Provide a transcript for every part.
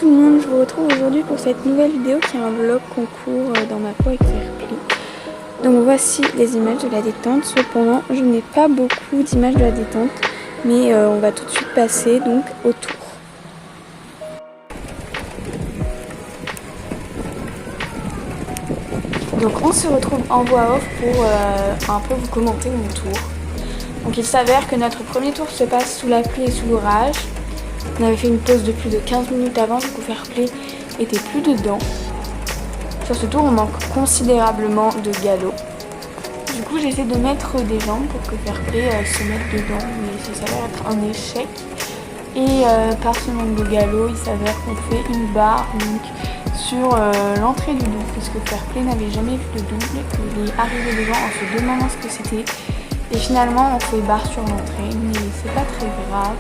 tout le monde, je vous retrouve aujourd'hui pour cette nouvelle vidéo qui est un vlog concours dans ma peau avec Fairplay. Donc voici les images de la détente. Cependant, je n'ai pas beaucoup d'images de la détente, mais on va tout de suite passer donc au tour. Donc on se retrouve en voix off pour un peu vous commenter mon tour. Donc il s'avère que notre premier tour se passe sous la pluie et sous l'orage. On avait fait une pause de plus de 15 minutes avant, du coup Fairplay était plus dedans. Sur ce tour on manque considérablement de galop. Du coup j'essaie de mettre des jambes pour que Fairplay se mette dedans, mais ça s'avère être un échec. Et par ce manque de galop, il s'avère qu'on fait une barre donc, sur l'entrée du double, parce que Fairplay n'avait jamais vu de double, il est arrivé devant en se demandant ce que c'était. Et finalement on fait barre sur l'entrée, mais c'est pas très grave,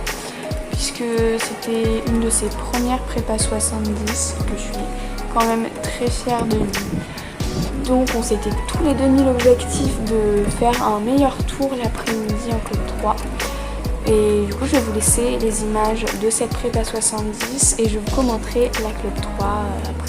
puisque c'était une de ses premières prépa 70, que je suis quand même très fière de lui. Donc on s'était tous les deux mis l'objectif de faire un meilleur tour l'après-midi en club 3. Et du coup je vais vous laisser les images de cette prépa 70 et je vous commenterai la club 3 après.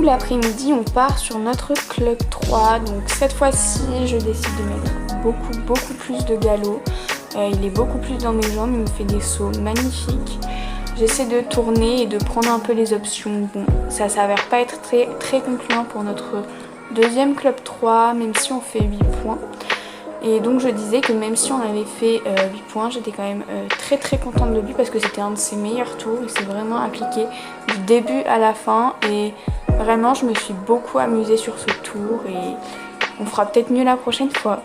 L'après-midi on part sur notre club 3, donc cette fois-ci je décide de mettre beaucoup plus de galop. Il est beaucoup plus dans mes jambes, il me fait des sauts magnifiques. J'essaie de tourner et de prendre un peu les options. Bon, ça s'avère pas être très concluant pour notre deuxième club 3, même si on fait 8 points. Et donc je disais que même si on avait fait 8 points, j'étais quand même très contente de lui parce que c'était un de ses meilleurs tours. Il s'est vraiment appliqué du début à la fin et vraiment je me suis beaucoup amusée sur ce tour et on fera peut-être mieux la prochaine fois.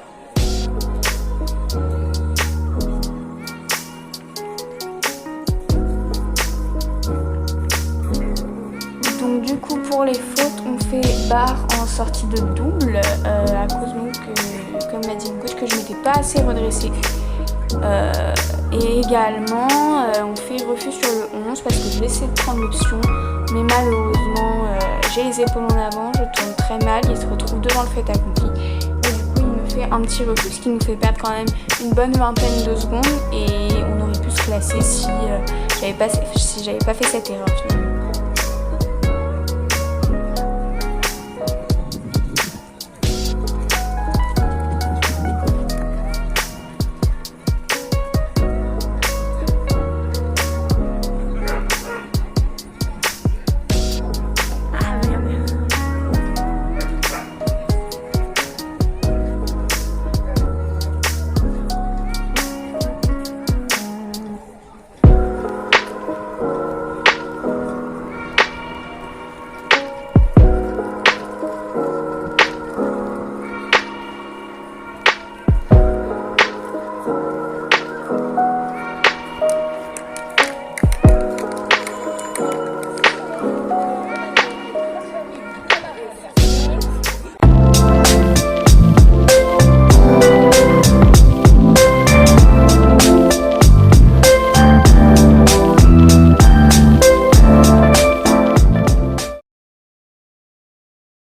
Donc du coup pour les fautes on fait barre en sortie de double à cause donc comme m'a dit le coach que je m'étais pas assez redressée. Et également on fait refus sur le 11 parce que je vais essayer de prendre l'option, mais malheureusement j'ai les épaules en avant, je tourne très mal, il se retrouve devant le fait accompli et du coup il me fait un petit refus, ce qui nous fait perdre quand même une bonne vingtaine de secondes et on aurait pu se classer si j'avais pas fait cette erreur finalement.